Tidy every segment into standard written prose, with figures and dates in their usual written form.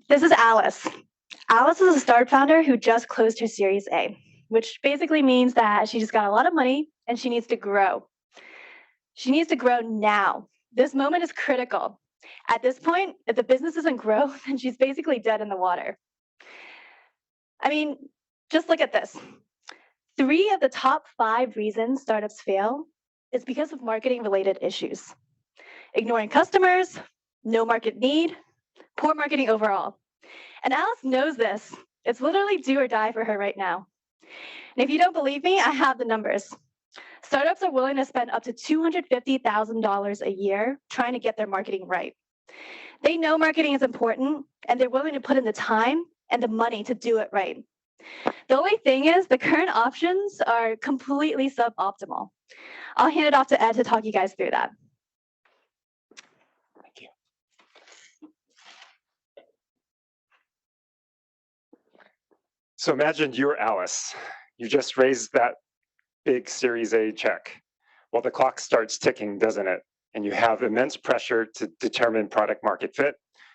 This is Alice. Alice is a startup founder who just closed her Series A, which basically means that she just got a lot of money and she needs to grow. She needs to grow now. This moment is critical. At this point, if the business doesn't grow, then she's basically dead in the water. I mean, just look at this. 3 of the top 5 reasons startups fail is because of marketing-related issues. Ignoring customers, no market need, poor marketing overall. And Alice knows this. It's literally do or die for her right now. And if you don't believe me, I have the numbers. Startups are willing to spend up to $250,000 a year trying to get their marketing right. They know marketing is important, and they're willing to put in the time and the money to do it right. The only thing is the current options are completely suboptimal. I'll hand it off to Ed to talk you guys through that. Thank you. So imagine you're Alice. You just raised that big Series A check. Well, the clock starts ticking, doesn't it? And you have immense pressure to determine product market fit,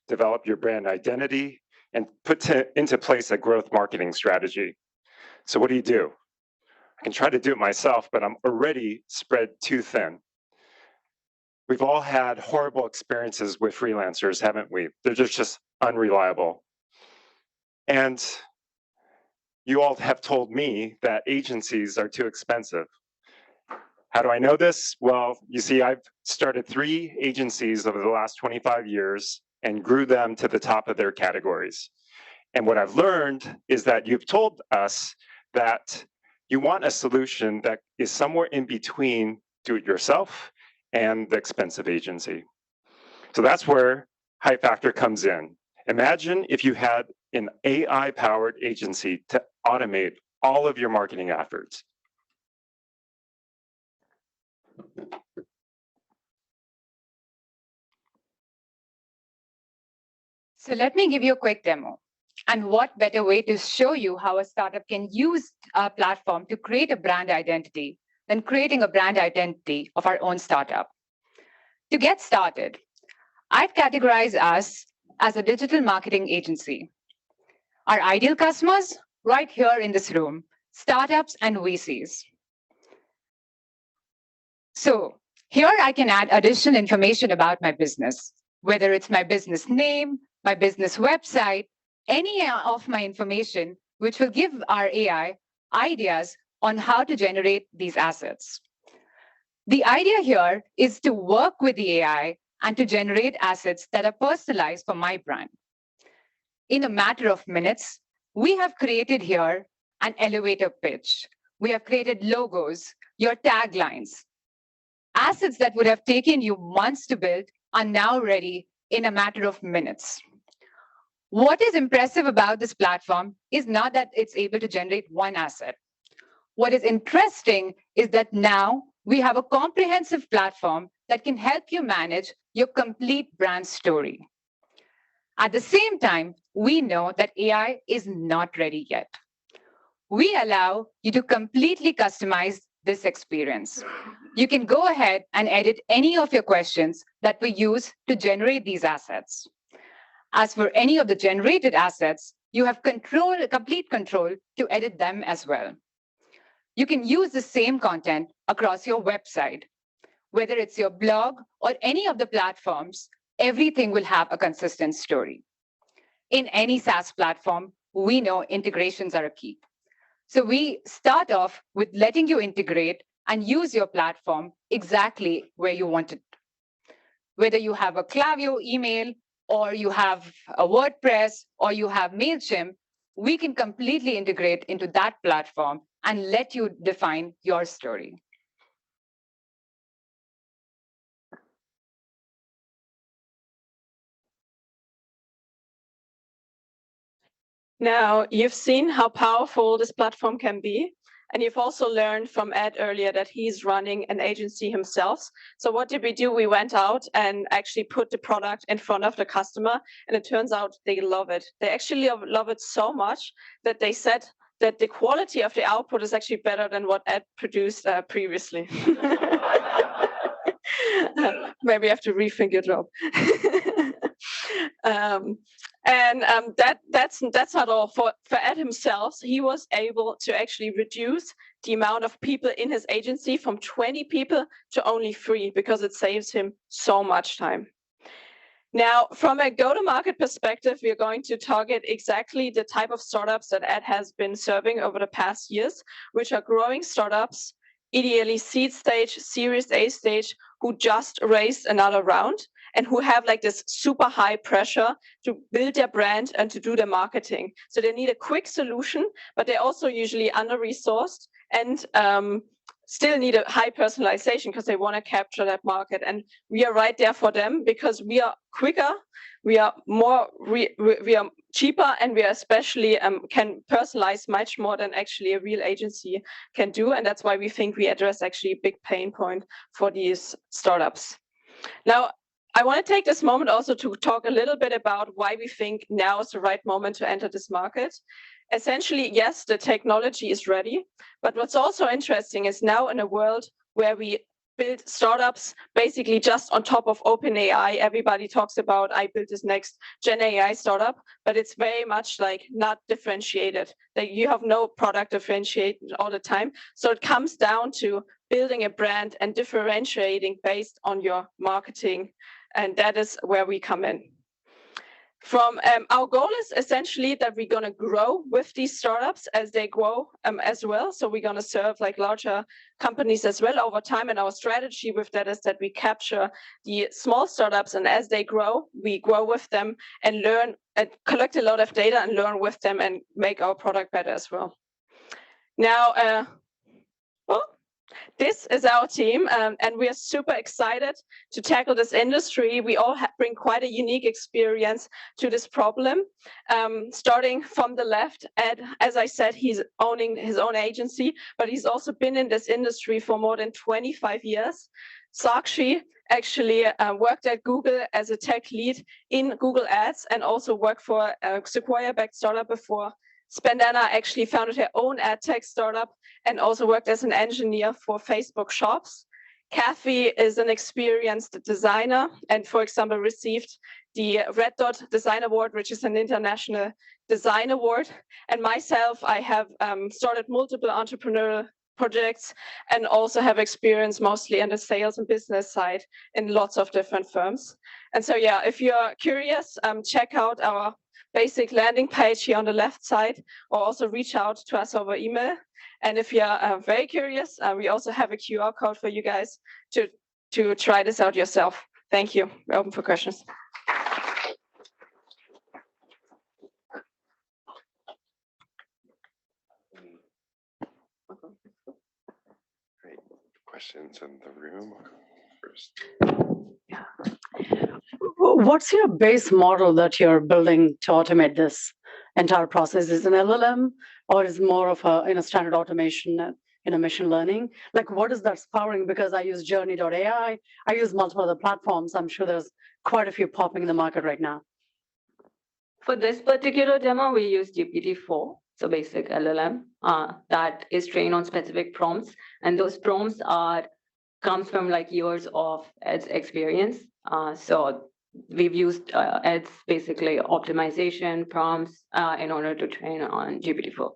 develop your brand identity, and put into place a growth marketing strategy. So what do? I can try to do it myself, but I'm already spread too thin. We've all had horrible experiences with freelancers, haven't we? They're just unreliable. And you all have told me that agencies are too expensive. How do I know this? Well, you see, I've started 3 agencies over the last 25 years and grew them to the top of their categories. And what I've learned is that you've told us that you want a solution that is somewhere in between do-it-yourself and the expensive agency. So that's where Hypefactor comes in. Imagine if you had an AI-powered agency to automate all of your marketing efforts. So let me give you a quick demo. And what better way to show you how a startup can use our platform to create a brand identity than creating a brand identity of our own startup. To get started, I'd categorize us as a digital marketing agency. Our ideal customers, right here in this room, startups and VCs. So here I can add additional information about my business, whether it's my business name, my business website, any of my information, which will give our AI ideas on how to generate these assets. The idea here is to work with the AI and to generate assets that are personalized for my brand. In a matter of minutes, we have created here an elevator pitch. We have created logos, your taglines. Assets that would have taken you months to build are now ready in a matter of minutes. What is impressive about this platform is not that it's able to generate one asset. What is interesting is that now we have a comprehensive platform that can help you manage your complete brand story. At the same time, we know that AI is not ready yet. We allow you to completely customize this experience. You can go ahead and edit any of your questions that we use to generate these assets. As for any of the generated assets, you have complete control to edit them as well. You can use the same content across your website. Whether it's your blog or any of the platforms, everything will have a consistent story. In any SaaS platform, we know integrations are a key. So we start off with letting you integrate and use your platform exactly where you want it. Whether you have a Klaviyo email, or you have a WordPress, or you have MailChimp, we can completely integrate into that platform and let you define your story. Now, you've seen how powerful this platform can be. And you've also learned from Ed earlier that he's running an agency himself. So what did we do? We went out and actually put the product in front of the customer. And it turns out they love it. They actually love it so much that they said that the quality of the output is actually better than what Ed produced previously. Maybe I have to rethink your job. And that's not all. For Ed himself, he was able to actually reduce the amount of people in his agency from 20 people to only 3 because it saves him so much time. Now, from a go-to-market perspective, we are going to target exactly the type of startups that Ed has been serving over the past years, which are growing startups, ideally seed stage, Series A stage, who just raised another round and who have like this super high pressure to build their brand and to do their marketing. So they need a quick solution, but they're also usually under-resourced and still need a high personalization because they want to capture that market. And we are right there for them because we are quicker, we are more, we are cheaper, and we are especially can personalize much more than actually a real agency can do. And that's why we think we address actually a big pain point for these startups. Now, I want to take this moment also to talk a little bit about why we think now is the right moment to enter this market. Essentially, yes, the technology is ready, but what's also interesting is now in a world where we build startups basically just on top of OpenAI, everybody talks about, I built this next Gen AI startup, but it's very much like not differentiated. Like you have no product differentiated all the time. So it comes down to building a brand and differentiating based on your marketing. And that is where we come in. From our goal is essentially that we're going to grow with these startups as they grow as well. So we're going to serve like larger companies as well over time. And our strategy with that is that we capture the small startups, and as they grow, we grow with them and learn and collect a lot of data and learn with them and make our product better as well. Now, this is our team, and we are super excited to tackle this industry. We all bring quite a unique experience to this problem. Starting from the left, Ed, as I said, he's owning his own agency, but he's also been in this industry for more than 25 years. Sakshi actually worked at Google as a tech lead in Google Ads and also worked for a Sequoia-backed startup before. Spandana actually founded her own ad tech startup and also worked as an engineer for Facebook Shops. Kathy is an experienced designer and, for example, received the Red Dot Design Award, which is an international design award. And myself, I have started multiple entrepreneurial projects and also have experience mostly on the sales and business side in lots of different firms. And so, yeah, if you're curious, check out our basic landing page here on the left side, or also reach out to us over email. And if you're very curious, we also have a QR code for you guys to try this out yourself. Thank you. We're open for questions. Great. Questions in the room first. Yeah. What's your base model that you're building to automate this entire process? Is it an LLM, or is it more of a standard automation machine learning? Like, what is that powering? Because I use Journey.ai, I use multiple other platforms. I'm sure there's quite a few popping in the market right now. For this particular demo, we use GPT-4, so basic LLM that is trained on specific prompts, and those prompts comes from like years of Ed's experience. So we've used Ed's basically optimization prompts in order to train on GPT-4.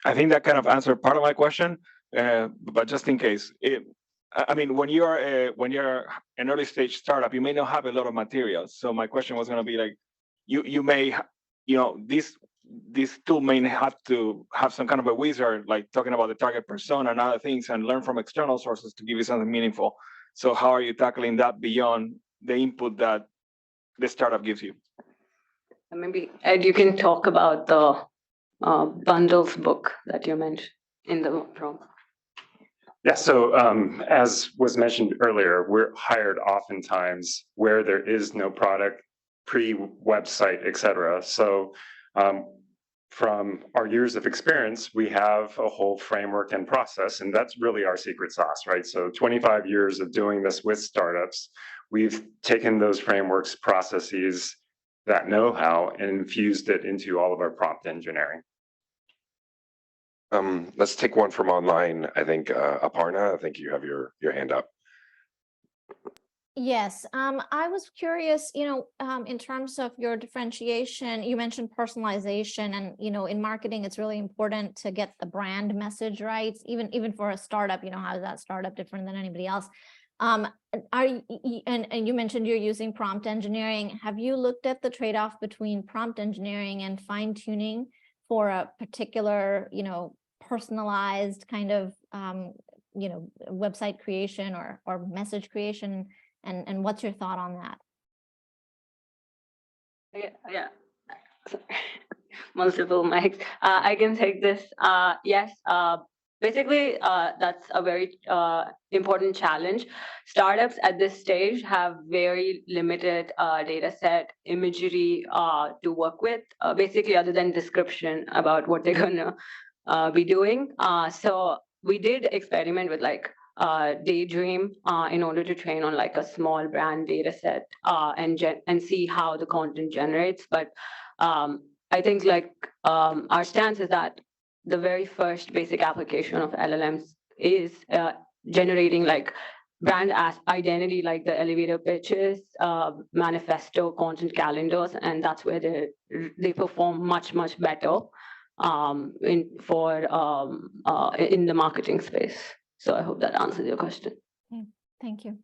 I think that kind of answered part of my question, but just in case, I mean, when you're an early stage startup, you may not have a lot of materials. So my question was going to be like, you may, this tool may have to have some kind of a wizard, like talking about the target persona and other things, and learn from external sources to give you something meaningful. So how are you tackling that beyond the input that the startup gives you? And maybe Ed, you can talk about the bundles book that you mentioned in the prompt. Yeah, so as was mentioned earlier, we're hired oftentimes where there is no product, pre-website, et cetera. So from our years of experience, we have a whole framework and process, and that's really our secret sauce, right? So 25 years of doing this with startups, we've taken those frameworks, processes, that know-how, and infused it into all of our prompt engineering. Let's take one from online. I think Aparna, I think you have your hand up. Yes, I was curious, in terms of your differentiation, you mentioned personalization and, in marketing, it's really important to get the brand message right. Even for a startup, how is that startup different than anybody else? And you mentioned you're using prompt engineering. Have you looked at the trade-off between prompt engineering and fine-tuning for a particular, personalized kind of, website creation or message creation? And what's your thought on that? Yeah. Sorry. Multiple mics. I can take this. Yes. Basically, that's a very important challenge. Startups at this stage have very limited data set imagery to work with, basically other than description about what they're gonna be doing. So we did experiment with Daydream in order to train on like a small brand data set and see how the content generates. But I think our stance is that the very first basic application of LLMs is generating brand as identity, like the elevator pitches, manifesto, content calendars, and that's where they perform much better in the marketing space. So I hope that answers your question. Okay, thank you.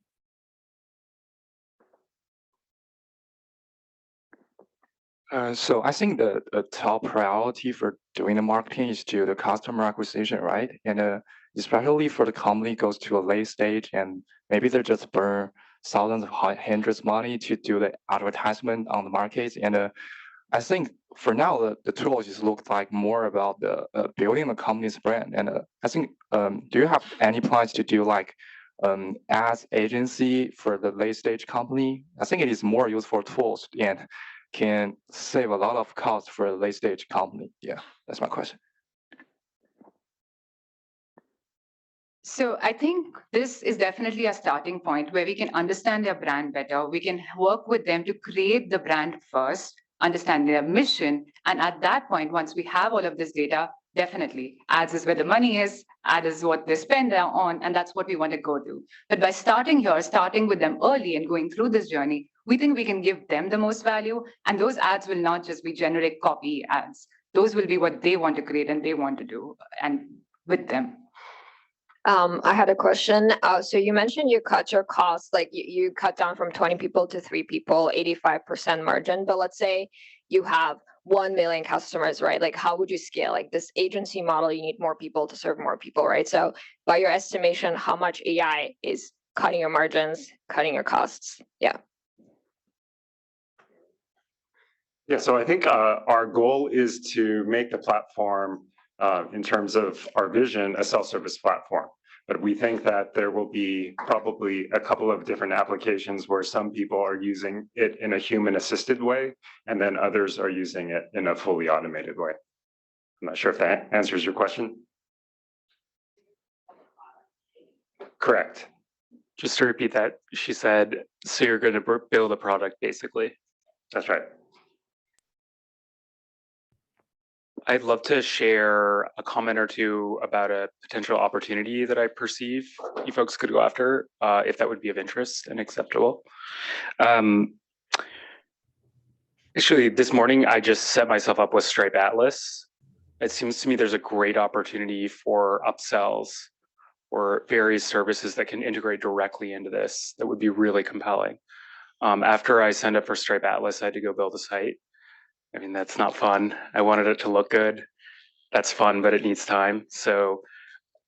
So I think the top priority for doing the marketing is to the customer acquisition, right? And especially for the company goes to a late stage and maybe they just burn thousands of hundreds of money to do the advertisement on the market. And I think for now, the tool just looks like more about the building the company's brand. And I think, do you have any plans to do ads agency for the late stage company? I think it is more useful tools and can save a lot of costs for a late stage company. Yeah, that's my question. So I think this is definitely a starting point where we can understand their brand better. We can work with them to create the brand first, understand their mission. And at that point, once we have all of this data, definitely ads is where the money is, ad is what they spend on, and that's what we want to go to. But by starting with them early and going through this journey, we think we can give them the most value. And those ads will not just be generic copy ads. Those will be what they want to create and they want to do and with them. I had a question. So you mentioned you cut your costs, like you cut down from 20 people to 3 people, 85% margin. But let's say you have 1 million customers, right? Like, how would you scale? Like this agency model, you need more people to serve more people, right? So by your estimation, how much AI is cutting your margins, cutting your costs? Yeah. Yeah, so I think our goal is to make the platform, in terms of our vision, a self-service platform. But we think that there will be probably a couple of different applications where some people are using it in a human-assisted way, and then others are using it in a fully automated way. I'm not sure if that answers your question. Correct. Just to repeat that, she said, so you're going to build a product, basically. That's right. I'd love to share a comment or two about a potential opportunity that I perceive you folks could go after, if that would be of interest and acceptable. Actually, this morning, I just set myself up with Stripe Atlas. It seems to me there's a great opportunity for upsells or various services that can integrate directly into this that would be really compelling. After I signed up for Stripe Atlas, I had to go build a site. I mean, that's not fun. I wanted it to look good. That's fun, but it needs time. So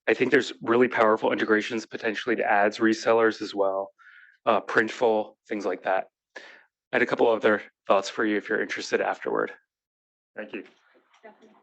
I think there's really powerful integrations potentially to ads resellers as well, Printful, things like that. I had a couple other thoughts for you if you're interested afterward. Thank you. Definitely.